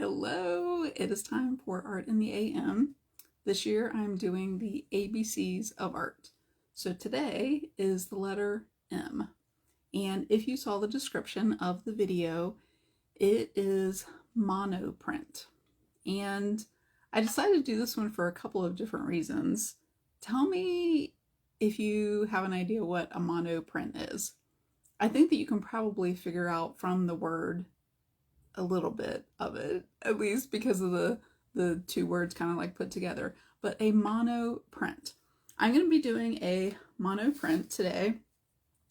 Hello, it is time for Art in the AM. This year I'm doing the ABCs of art. So today is the letter M. And if you saw the description of the video, it is monoprint. And I decided to do this one for a couple of different reasons. Tell me if you have an idea what a monoprint is. I think that you can probably figure out from the word a little bit of it, at least because of the two words kind of like put together. But a monoprint. I'm going to be doing a monoprint today,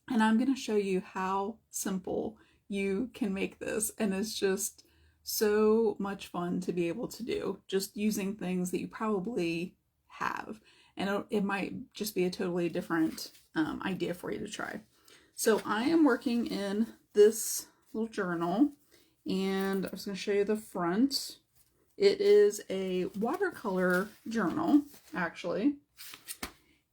and I'm going to show you how simple you can make this, and it's just so much fun to be able to do, just using things that you probably have, and it might just be a totally different idea for you to try. So I am working in this little journal, and I was going to show you the front. It is a watercolor journal, actually,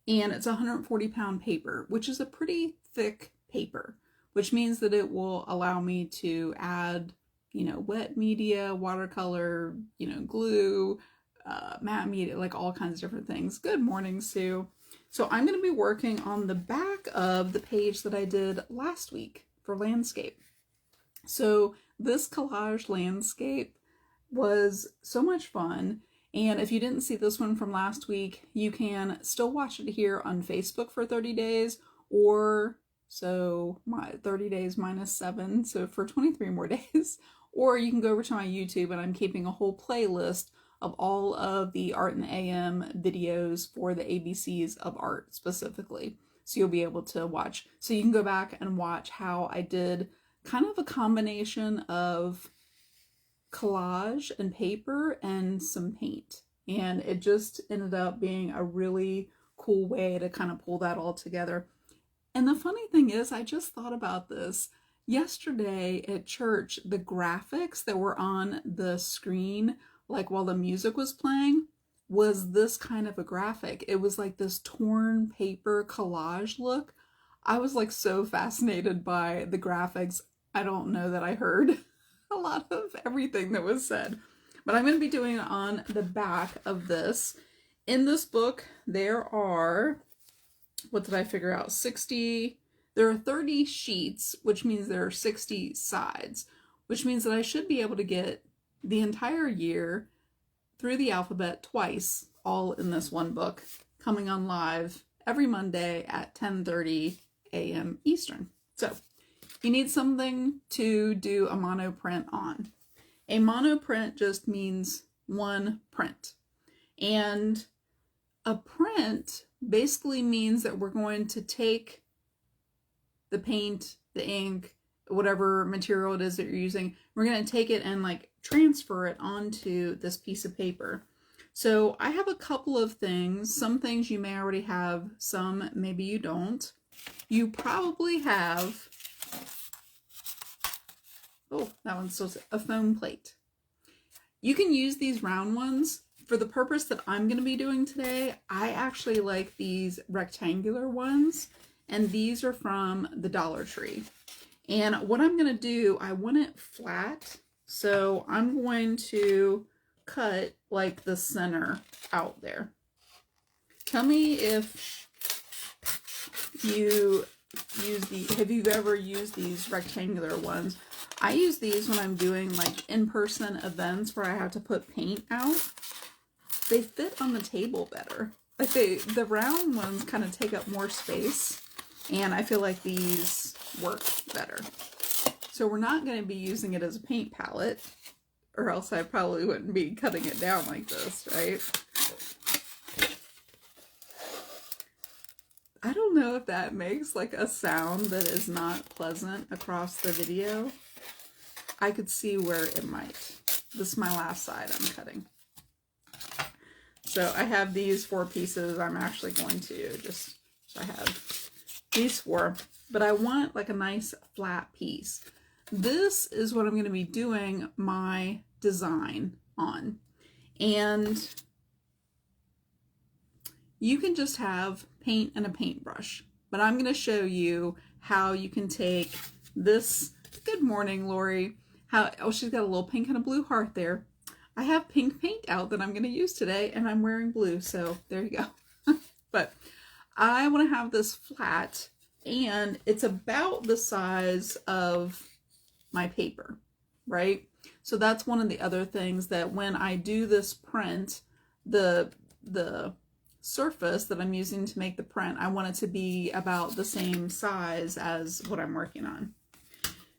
and it's 140-pound paper, which is a pretty thick paper, which means that it will allow me to add, wet media, watercolor, glue, matte media, like all kinds of different things. Good morning, Sue. So I'm going to be working on the back of the page that I did last week for landscape. So this collage landscape was so much fun, and if you didn't see this one from last week, you can still watch it here on Facebook for 30 days, or so my 30 days minus 7, so for 23 more days, or you can go over to my YouTube, and I'm keeping a whole playlist of all of the Art in the AM videos for the ABCs of art specifically, so you'll be able to watch. So you can go back and watch how I did kind of a combination of collage and paper and some paint. And it just ended up being a really cool way to kind of pull that all together. And the funny thing is, I just thought about this. Yesterday at church, the graphics that were on the screen, like while the music was playing, was this kind of a graphic. It was like this torn paper collage look. I was like so fascinated by the graphics. I don't know that I heard a lot of everything that was said, but I'm going to be doing it on the back of this. In this book, there are, what did I figure out? There are 30 sheets, which means there are 60 sides, which means that I should be able to get the entire year through the alphabet twice, all in this one book, coming on live every Monday at 10:30 a.m. Eastern. So you need something to do a monoprint on. A monoprint just means one print. And a print basically means that we're going to take the paint, the ink, whatever material it is that you're using, we're going to take it and like transfer it onto this piece of paper. So I have a couple of things. Some things you may already have, some maybe you don't. You probably have, oh, that one's still a foam plate. You can use these round ones. For the purpose that I'm going to be doing today, I actually like these rectangular ones, and these are from the Dollar Tree. And what I'm going to do, I want it flat, so I'm going to cut like the center out there. Tell me if you have you ever used these rectangular ones? I use these when I'm doing like in-person events where I have to put paint out. They fit on the table better. Like the round ones kind of take up more space, and I feel like these work better. So we're not going to be using it as a paint palette, or else I probably wouldn't be cutting it down like this, right? I don't know if that makes like a sound that is not pleasant across the video. I could see where it might. This is my last side I'm cutting. So I have these 4 pieces. I'm actually going to just, so I have these 4, but I want like a nice flat piece. This is what I'm going to be doing my design on. And you can just have paint and a paintbrush, but I'm going to show you how you can take this, good morning, Lori, Oh, she's got a little pink and a blue heart there. I have pink paint out that I'm going to use today, and I'm wearing blue, so there you go. But I want to have this flat, and it's about the size of my paper, right? So that's one of the other things, that when I do this print, the surface that I'm using to make the print, I want it to be about the same size as what I'm working on.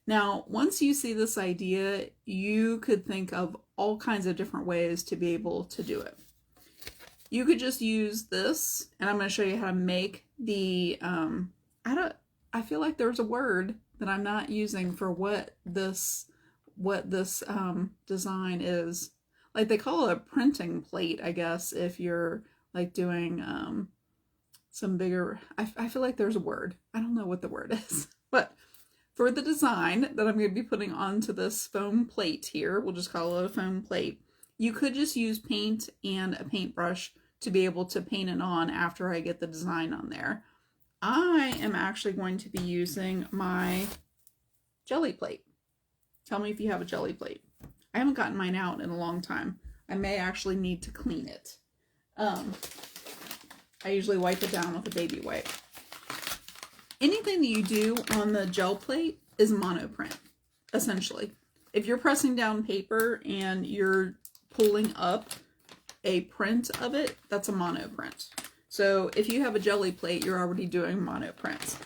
Now, once you see this idea, you could think of all kinds of different ways to be able to do it. You could just use this, and I'm going to show you how to make the, I feel like there's a word that I'm not using for what this design is. Like, they call it a printing plate, I guess, if you're like doing some bigger, I feel like there's a word. I don't know what the word is, but for the design that I'm going to be putting onto this foam plate here, we'll just call it a foam plate, you could just use paint and a paintbrush to be able to paint it on after I get the design on there. I am actually going to be using my jelly plate. Tell me if you have a jelly plate. I haven't gotten mine out in a long time. I may actually need to clean it. I usually wipe it down with a baby wipe. Anything that you do on the gel plate is monoprint, essentially. If you're pressing down paper and you're pulling up a print of it, that's a monoprint. So if you have a jelly plate, you're already doing monoprints.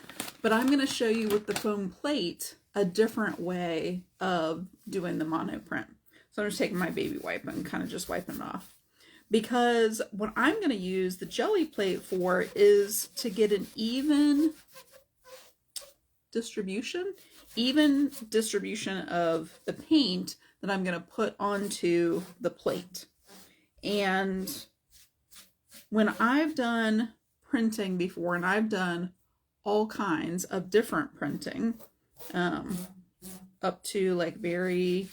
But I'm going to show you with the foam plate a different way of doing the monoprint. So I'm just taking my baby wipe and kind of just wiping it off. Because what I'm going to use the jelly plate for is to get an even distribution of the paint that I'm going to put onto the plate. And when I've done printing before, and I've done all kinds of different printing, up to like very,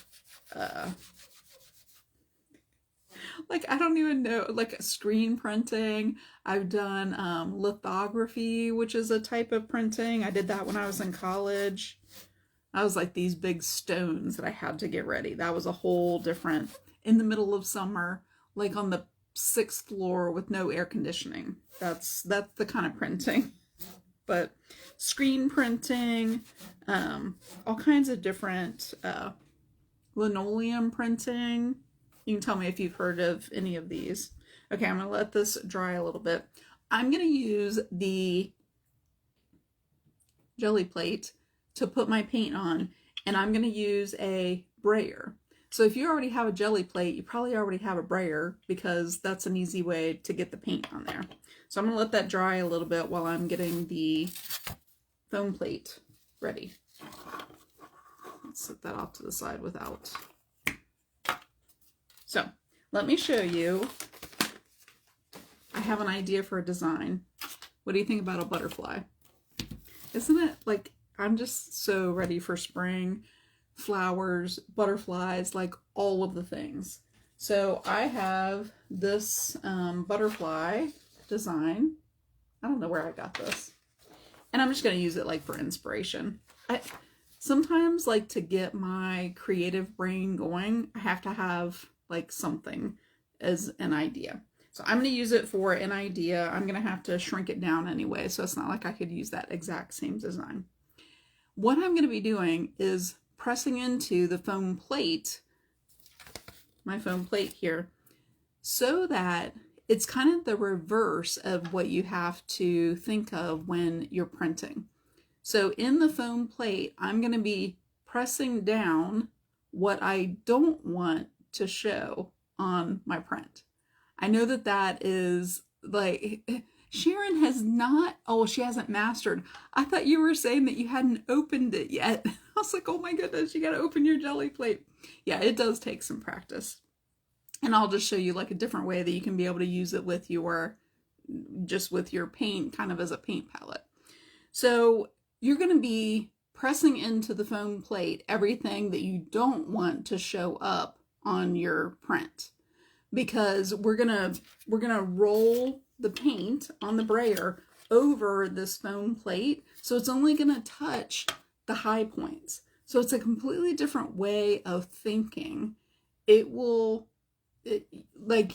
like, I don't even know, like screen printing. I've done lithography, which is a type of printing. I did that when I was in college. I was like these big stones that I had to get ready. That was a whole different, in the middle of summer, like on the 6th floor with no air conditioning. That's the kind of printing. But screen printing, all kinds of different linoleum printing. You can tell me if you've heard of any of these. Okay, I'm going to let this dry a little bit. I'm going to use the jelly plate to put my paint on, and I'm going to use a brayer. So if you already have a jelly plate, you probably already have a brayer, because that's an easy way to get the paint on there. So I'm going to let that dry a little bit while I'm getting the foam plate ready. Let's set that off to the side without. So let me show you. I have an idea for a design. What do you think about a butterfly? Isn't it like, I'm just so ready for spring, flowers, butterflies, like all of the things. So I have this butterfly design. I don't know where I got this. And I'm just going to use it like for inspiration. I sometimes like to get my creative brain going, I have to have like something as an idea. So I'm going to use it for an idea. I'm going to have to shrink it down anyway, so it's not like I could use that exact same design. What I'm going to be doing is pressing into the foam plate, my foam plate here, so that it's kind of the reverse of what you have to think of when you're printing. So in the foam plate, I'm going to be pressing down what I don't want to show on my print. I know that that is like, Sharon has not, oh, she hasn't mastered. I thought you were saying that you hadn't opened it yet. I was like, oh my goodness, you got to open your jelly plate. Yeah, it does take some practice. And I'll just show you like a different way that you can be able to use it with your, just with your paint, kind of as a paint palette. So you're going to be pressing into the foam plate everything that you don't want to show up on your print, because we're gonna roll the paint on the brayer over this foam plate, so it's only gonna touch the high points. So it's a completely different way of thinking. Like,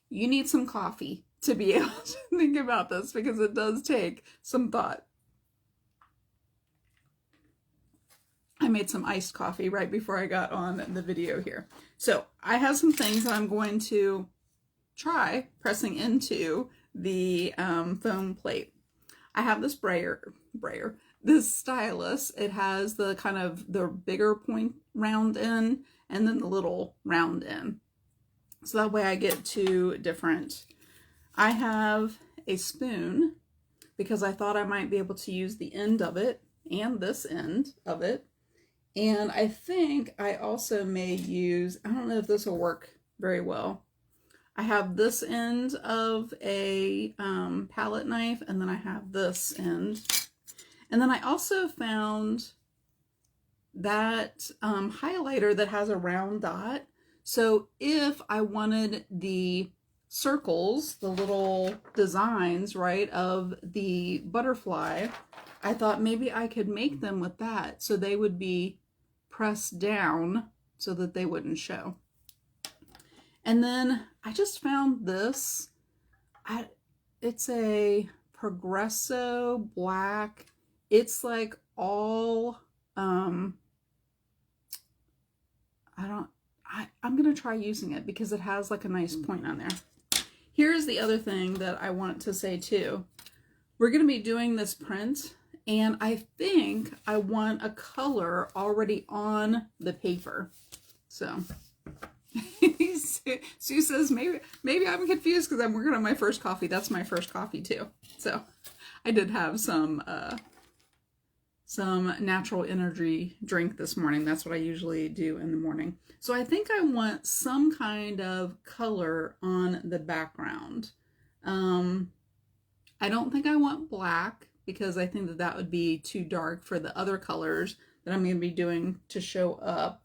you need some coffee to be able to think about this, because it does take some thought. I made some iced coffee right before I got on the video here. So I have some things that I'm going to try pressing into the foam plate. I have this this stylus. It has the kind of the bigger point round end and then the little round end. So that way I get two different. I have a spoon because I thought I might be able to use the end of it and this end of it. And I think I also may use, I don't know if this will work very well. I have this end of a palette knife, and then I have this end. And then I also found that highlighter that has a round dot. So if I wanted the circles, the little designs, right, of the butterfly, I thought maybe I could make them with that so they would be pressed down so that they wouldn't show. And then I just found this. It's a Progresso black. It's like all, I'm going to try using it because it has like a nice point on there. Here's the other thing that I want to say too. We're going to be doing this print, and I think I want a color already on the paper. So Sue says maybe I'm confused because I'm working on my first coffee. That's my first coffee too. So I did have some natural energy drink this morning. That's what I usually do in the morning. So I think I want some kind of color on the background. I don't think I want black because I think that that would be too dark for the other colors that I'm going to be doing to show up.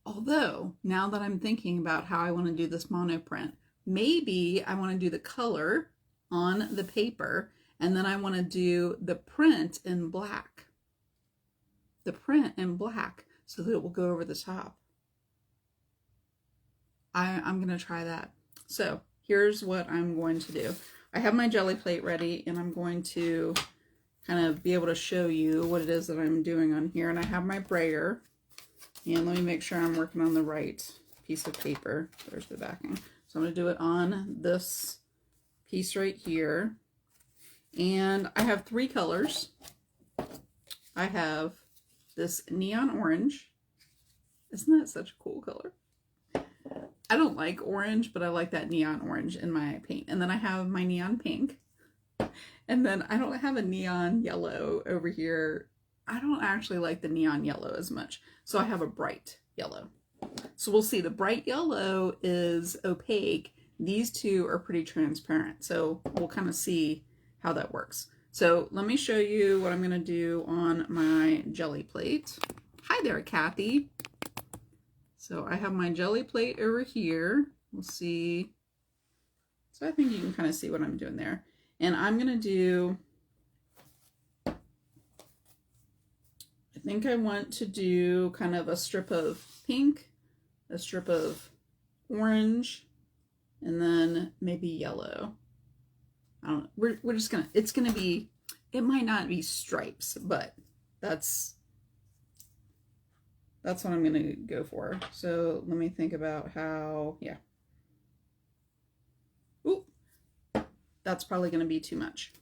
Although, now that I'm thinking about how I want to do this monoprint, maybe I want to do the color on the paper, and then I want to do the print in black. The print in black so that it will go over the top. I'm going to try that. So here's what I'm going to do. I have my jelly plate ready, and I'm going to kind of be able to show you what it is that I'm doing on here. And I have my brayer. And let me make sure I'm working on the right piece of paper. There's the backing. So I'm going to do it on this piece right here. And I have three colors. I have this neon orange. Isn't that such a cool color? I don't like orange, but I like that neon orange in my paint. And then I have my neon pink. And then I don't have a neon yellow over here. I don't actually like the neon yellow as much. So I have a bright yellow. So we'll see. The bright yellow is opaque. These two are pretty transparent. So we'll kind of see how that works. So let me show you what I'm going to do on my jelly plate. Hi there, Kathy. So I have my jelly plate over here. We'll see. So I think you can kind of see what I'm doing there. And I'm going to do, I think I want to do kind of a strip of pink, a strip of orange, and then maybe yellow. I don't know. We're just gonna, it's gonna be, it might not be stripes, but that's what I'm gonna go for. So let me think about how, yeah. Ooh, that's probably gonna be too much.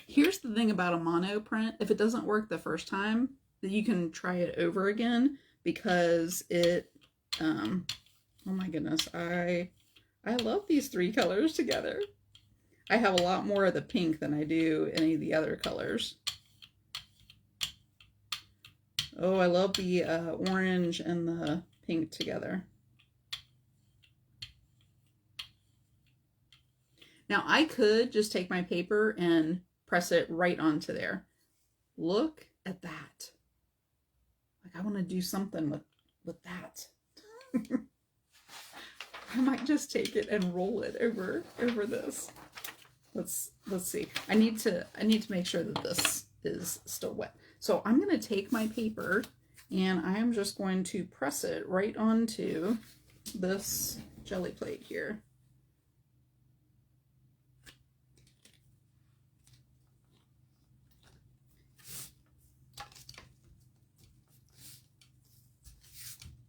Here's the thing about a mono print. If it doesn't work the first time, you can try it over again because it, oh my goodness, I love these three colors together. I have a lot more of the pink than I do any of the other colors. Oh, I love the orange and the pink together. Now I could just take my paper and press it right onto there. Look at that. Like I want to do something with that. I might just take it and roll it over this. Let's see. I need to make sure that this is still wet. So I'm going to take my paper and I am just going to press it right onto this jelly plate here.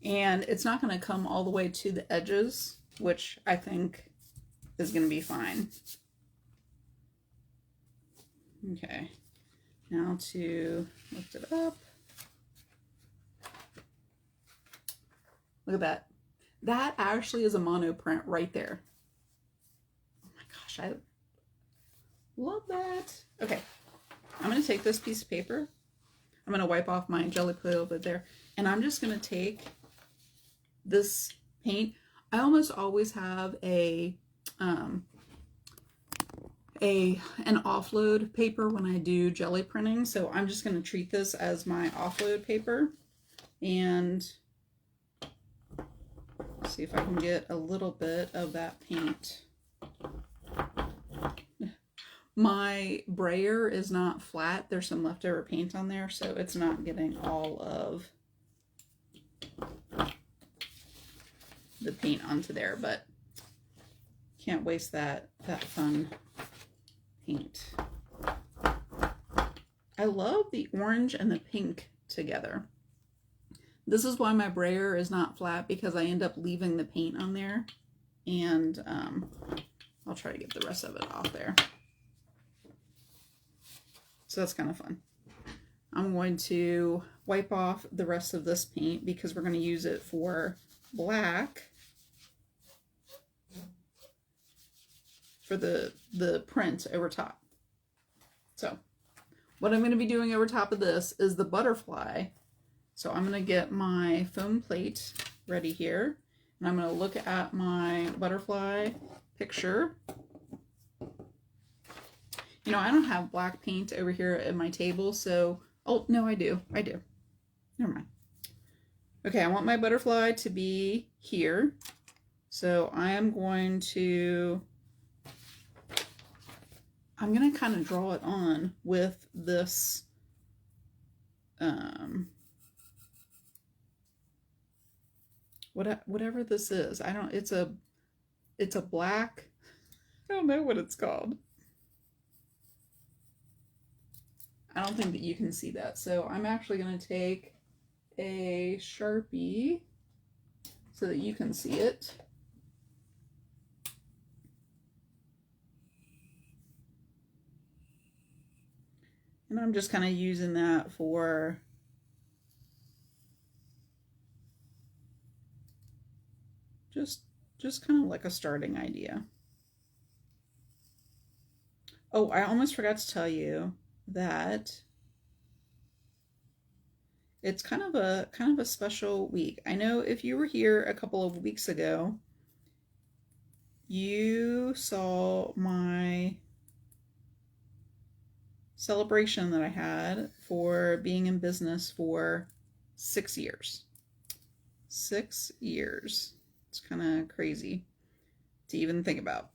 And it's not going to come all the way to the edges, which I think is going to be fine. Okay, now to lift it up. Look at that. That actually is a Monoprint right there. Oh my gosh, I love that. Okay, I'm going to take this piece of paper. I'm going to wipe off my jelly plate over there. And I'm just going to take this paint. I almost always have an offload paper when I do jelly printing, so I'm just going to treat this as my offload paper and see if I can get a little bit of that paint. My brayer is not flat. There's some leftover paint on there, so it's not getting all of the paint onto there, but can't waste that fun paint. I love the orange and the pink together. This is why my brayer is not flat, because I end up leaving the paint on there, and I'll try to get the rest of it off there. So that's kind of fun. I'm going to wipe off the rest of this paint because we're going to use it for black for the print over top. So what I'm going to be doing over top of this is the butterfly. So I'm going to get my foam plate ready here, and I'm going to look at my butterfly picture. You know, I don't have black paint over here at my table, so, oh, no, I do. Never mind. Okay, I want my butterfly to be here. So I am going to kind of draw it on with this, whatever this is. It's a black, I don't know what it's called. I don't think that you can see that. So I'm actually going to take a Sharpie so that you can see it. And I'm just kind of using that for just kind of like a starting idea. Oh, I almost forgot to tell you that it's kind of a special week. I know if you were here a couple of weeks ago, you saw my celebration that I had for being in business for 6 years. 6 years. It's kind of crazy to even think about.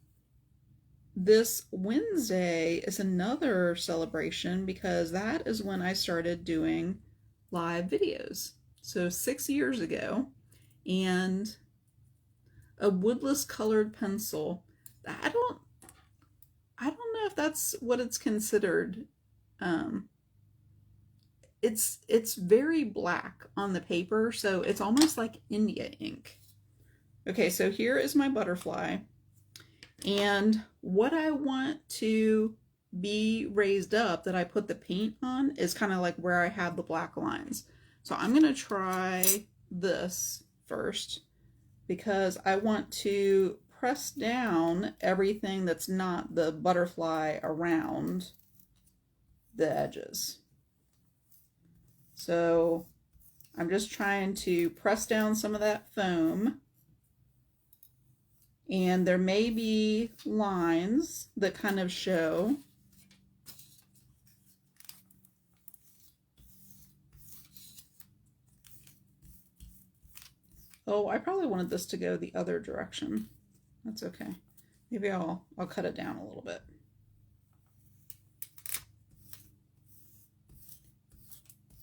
This Wednesday is another celebration because that is when I started doing live videos. So 6 years ago, and a woodless colored pencil. I don't know if that's what it's considered. It's very black on the paper, so it's almost like India ink. Okay, so here is my butterfly. And what I want to be raised up that I put the paint on is kind of like where I have the black lines. So I'm going to try this first because I want to press down everything that's not the butterfly around the edges. So I'm just trying to press down some of that foam. And there may be lines that kind of show. Oh, I probably wanted this to go the other direction. That's okay. Maybe I'll cut it down a little bit.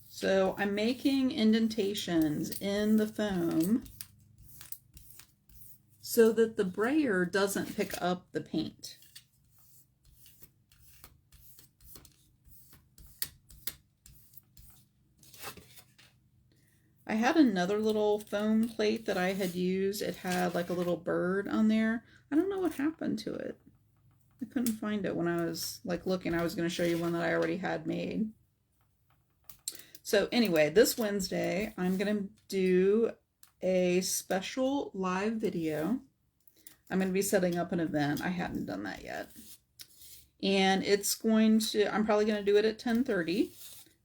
So I'm making indentations in the foam so that the brayer doesn't pick up the paint. I had another little foam plate that I had used. It had like a little bird on there. I don't know what happened to it. I couldn't find it when I was like looking. I was going to show you one that I already had made. So anyway, this Wednesday, I'm going to do a special live video. I'm going to be setting up an event. I hadn't done that yet. And it's going to, I'm probably going to do it at 10:30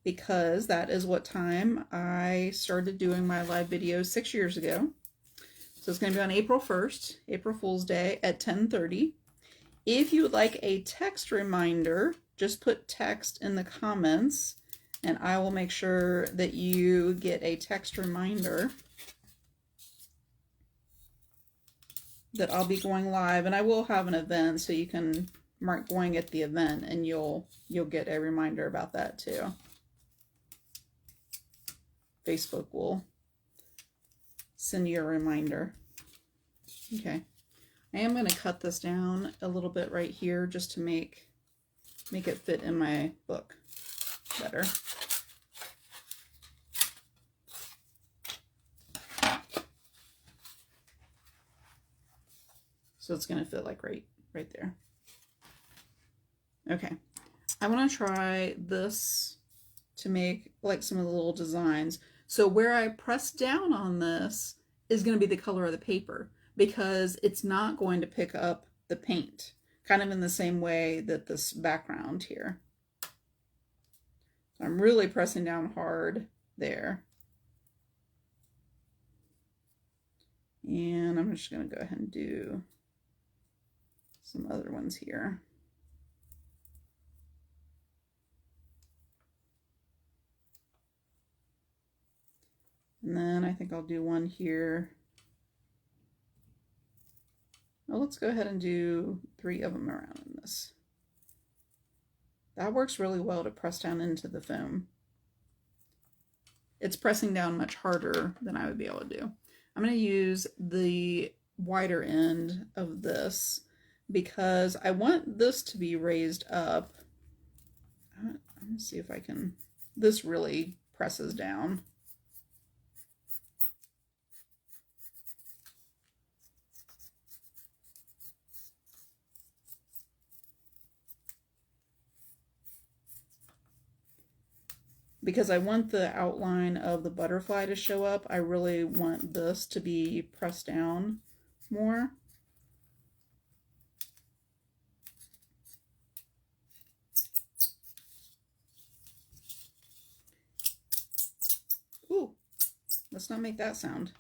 because that is what time I started doing my live videos 6 years ago. So it's going to be on April 1st, April Fool's Day at 10:30. If you would like a text reminder, just put text in the comments and I will make sure that you get a text reminder that I'll be going live, and I will have an event so you can mark going at the event and you'll get a reminder about that too. Facebook will send you a reminder. Okay. I am going to cut this down a little bit right here just to make it fit in my book better. So it's going to fit like right there. Okay. I want to try this to make like some of the little designs. So where I press down on this is going to be the color of the paper because it's not going to pick up the paint, kind of in the same way that this background here. So I'm really pressing down hard there. And I'm just going to go ahead and do some other ones here. And then I think I'll do one here. Well, let's go ahead and do 3 of them around in this. That works really well to press down into the foam. It's pressing down much harder than I would be able to do. I'm going to use the wider end of this because I want this to be raised up. Let me see if I can. This really presses down. Because I want the outline of the butterfly to show up, I really want this to be pressed down more. Ooh, let's not make that sound.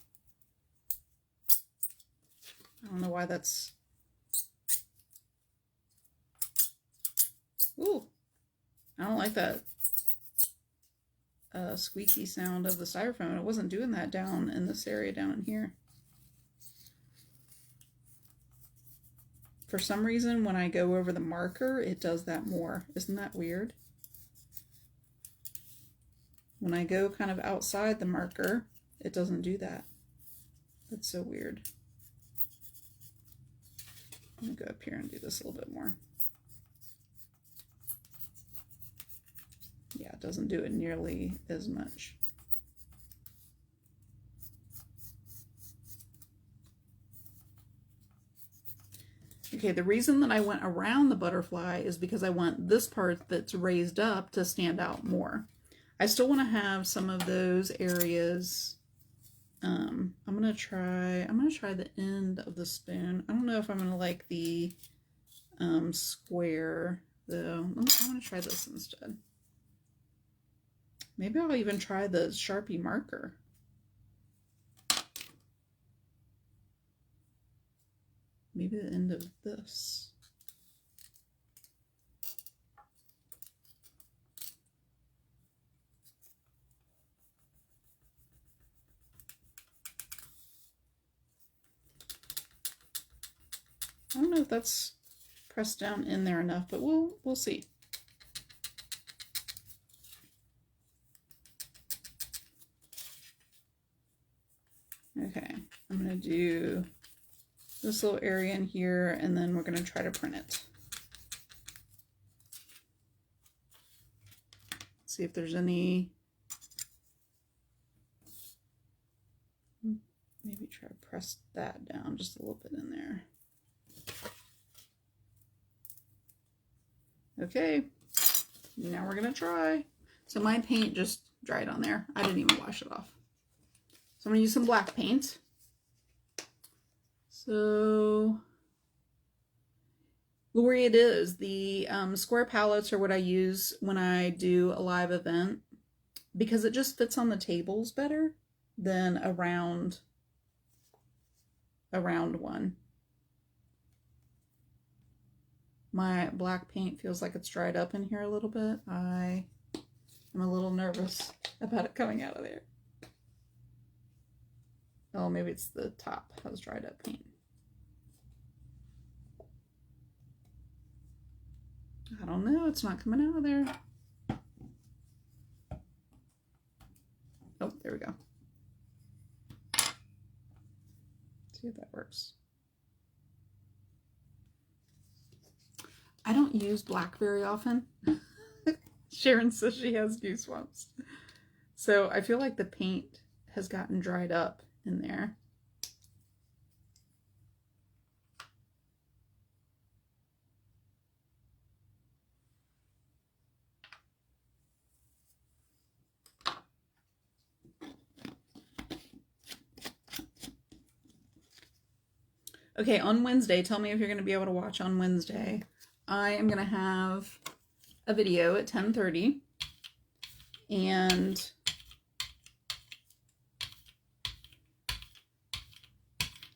I don't know why that's... Ooh, I don't like that squeaky sound of the styrofoam. It wasn't doing that down in this area down in here. For some reason, when I go over the marker, it does that more. Isn't that weird? When I go kind of outside the marker, it doesn't do that. That's so weird. I'm gonna go up here and do this a little bit more. Yeah, it doesn't do it nearly as much. Okay, the reason that I went around the butterfly is because I want this part that's raised up to stand out more. I still want to have some of those areas. I'm gonna try the end of the spoon. I don't know if I'm gonna like the square though. I'm gonna try this instead. Maybe I'll even try the Sharpie marker. Maybe the end of this. I don't know if that's pressed down in there enough, but we'll see. Okay, I'm gonna do this little area in here, and then we're gonna try to print it. See if there's any, maybe try to press that down just a little bit in there. Okay, now we're gonna try. So my paint just dried on there. I didn't even wash it off. So I'm gonna use some black paint. So the way it is, the square palettes are what I use when I do a live event because it just fits on the tables better than a round one. My black paint feels like it's dried up in here a little bit. I am a little nervous about it coming out of there. Oh, maybe it's the top has dried up paint. I don't know, it's not coming out of there. Oh, there we go. See if that works. I don't use black very often. Sharon says she has goosebumps. So I feel like the paint has gotten dried up in there. Okay, on Wednesday, tell me if you're going to be able to watch on Wednesday. I am going to have a video at 10:30, and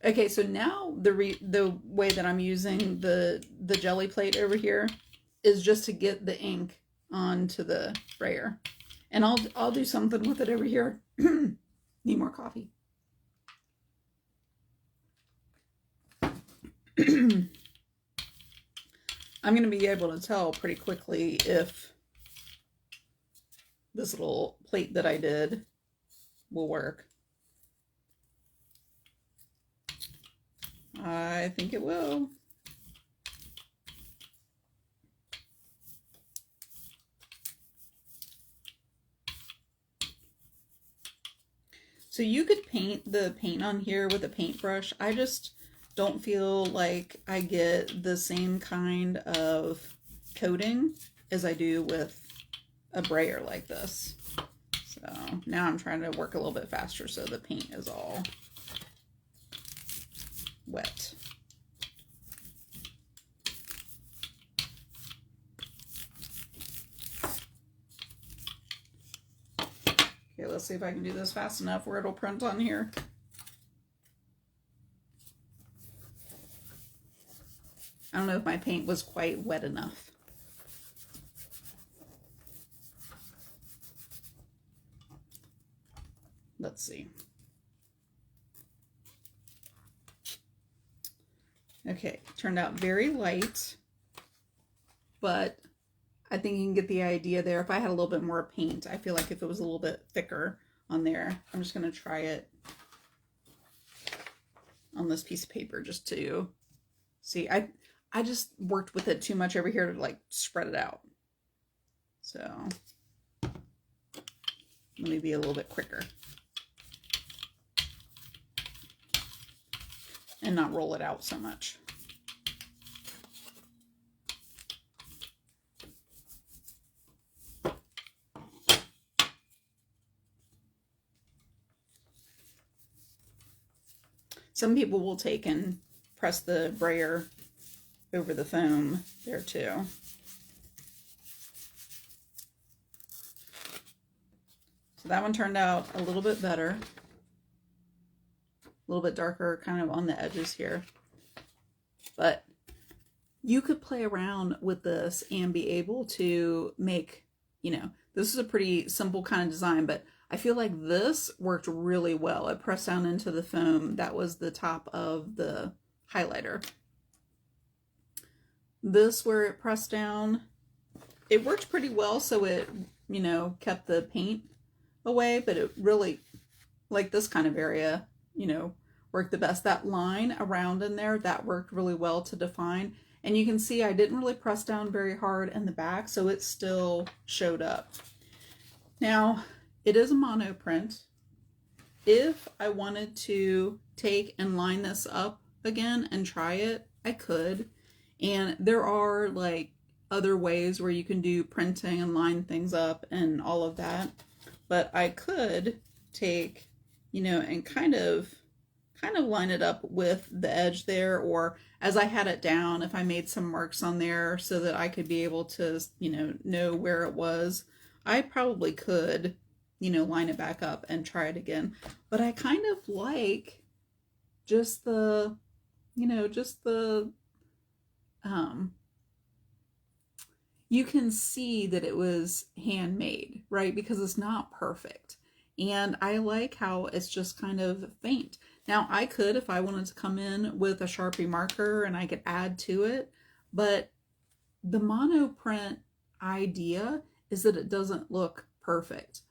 okay, so now the way that I'm using the jelly plate over here is just to get the ink onto the sprayer, and I'll do something with it over here. Need more coffee. I'm going to be able to tell pretty quickly if this little plate that I did will work. I think it will. So you could paint the paint on here with a paintbrush. I just don't feel like I get the same kind of coating as I do with a brayer like this. So now I'm trying to work a little bit faster so the paint is all wet. Okay, let's see if I can do this fast enough where it'll print on here. I don't know if my paint was quite wet enough. Let's see. Okay, turned out very light, but I think you can get the idea there. If I had a little bit more paint, I feel like if it was a little bit thicker on there, I'm just going to try it on this piece of paper just to see. I just worked with it too much over here to like spread it out. So let me be a little bit quicker and not roll it out so much. Some people will take and press the brayer over the foam there too. So that one turned out a little bit better. A little bit darker kind of on the edges here. But you could play around with this and be able to make, you know, this is a pretty simple kind of design, but I feel like this worked really well. It pressed down into the foam. That was the top of the highlighter. this where it pressed down, it worked pretty well, so it, you know, kept the paint away, but it really, like this kind of area, you know, worked the best. That line around in there, that worked really well to define. And you can see I didn't really press down very hard in the back, so it still showed up. Now, it is a monoprint. If I wanted to take and line this up again and try it, I could. And there are like other ways where you can do printing and line things up and all of that. But I could take, you know, and kind of line it up with the edge there, or as I had it down, if I made some marks on there so that I could be able to, you know where it was, I probably could, you know, line it back up and try it again. But I kind of like just the, you know, just the, you can see that it was handmade, right? Because it's not perfect. And I like how it's just kind of faint. Now I could, if I wanted to come in with a Sharpie marker and I could add to it, but the monoprint idea is that it doesn't look perfect.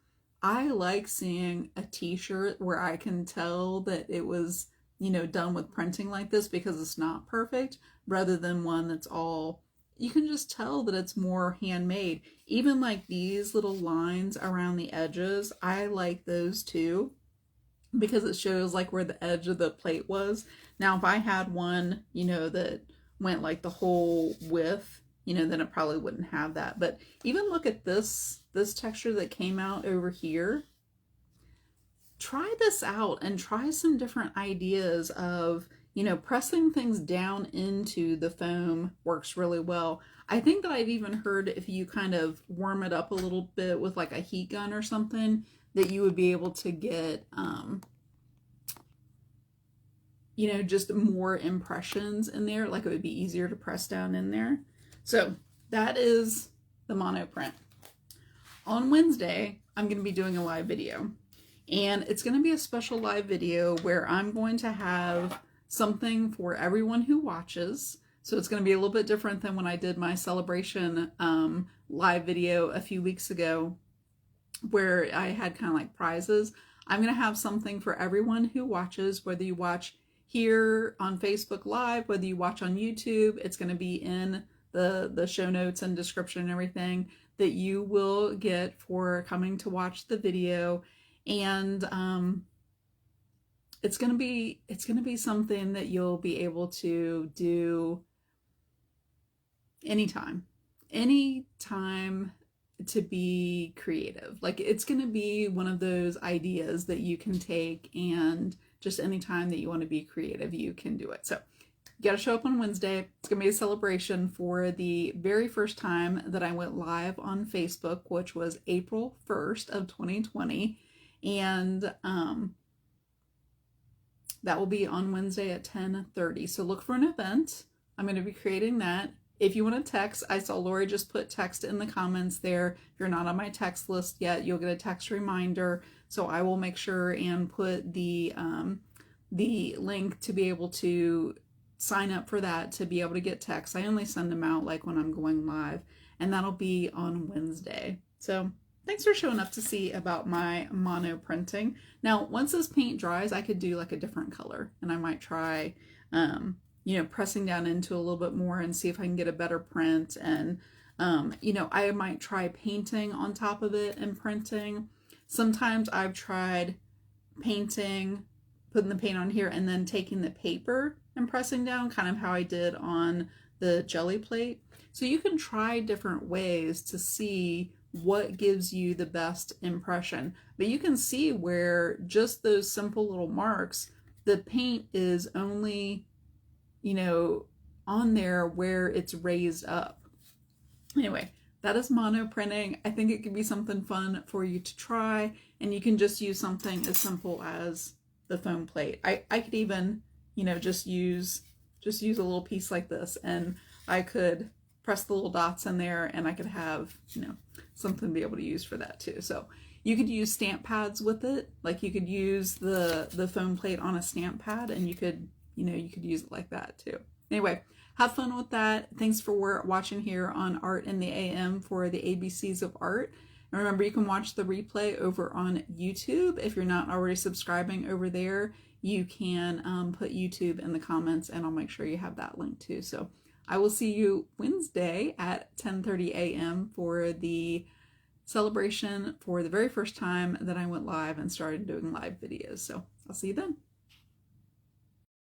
I like seeing a t-shirt where I can tell that it was, you know, done with printing like this because it's not perfect, rather than one that's all, you can just tell that it's more handmade. Even like these little lines around the edges, I like those too, because it shows like where the edge of the plate was. Now, if I had one, you know, that went like the whole width, you know, then it probably wouldn't have that. But even look at this texture that came out over here. Try this out and try some different ideas of, you know, pressing things down into the foam works really well. I think that I've even heard if you kind of warm it up a little bit with like a heat gun or something, that you would be able to get, you know, just more impressions in there. Like it would be easier to press down in there. So that is the monoprint. On Wednesday, I'm going to be doing a live video. And it's going to be a special live video where I'm going to have something for everyone who watches. So it's going to be a little bit different than when I did my celebration live video a few weeks ago, where I had kind of like prizes. I'm going to have something for everyone who watches, whether you watch here on Facebook Live, whether you watch on YouTube. It's going to be in the show notes and description and everything that you will get for coming to watch the video. And it's gonna be something that you'll be able to do anytime to be creative. Like it's gonna be one of those ideas that you can take, and just anytime that you want to be creative, you can do it. So you gotta show up on Wednesday. It's gonna be a celebration for the very first time that I went live on Facebook, which was April 1st of 2020. And that will be on Wednesday at 10:30. So look for an event. I'm going to be creating that. If you want to text, I saw Lori just put text in the comments there. If you're not on my text list yet, you'll get a text reminder. So I will make sure and put the link to be able to sign up for that, to be able to get texts. I only send them out like when I'm going live, and that'll be on Wednesday. So thanks for showing up to see about my mono printing. Now, once this paint dries, I could do like a different color, and I might try, you know, pressing down into a little bit more and see if I can get a better print. And, you know, I might try painting on top of it and printing. Sometimes I've tried painting, putting the paint on here, and then taking the paper and pressing down, kind of how I did on the jelly plate. So you can try different ways to see what gives you the best impression. But you can see where just those simple little marks, the paint is only, you know, on there where it's raised up. Anyway, that is mono printing. I think it could be something fun for you to try, and you can just use something as simple as the foam plate. I could even, you know, just use a little piece like this, and I could press the little dots in there, and I could have, you know, something to be able to use for that too. So you could use stamp pads with it. Like you could use the foam plate on a stamp pad, and you could, you know, you could use it like that too. Anyway, have fun with that. Thanks for watching here on Art in the AM for the ABCs of Art. And remember, you can watch the replay over on YouTube. If you're not already subscribing over there, you can put YouTube in the comments, and I'll make sure you have that link too. So I will see you Wednesday at 10:30 a.m. for the celebration for the very first time that I went live and started doing live videos. So I'll see you then.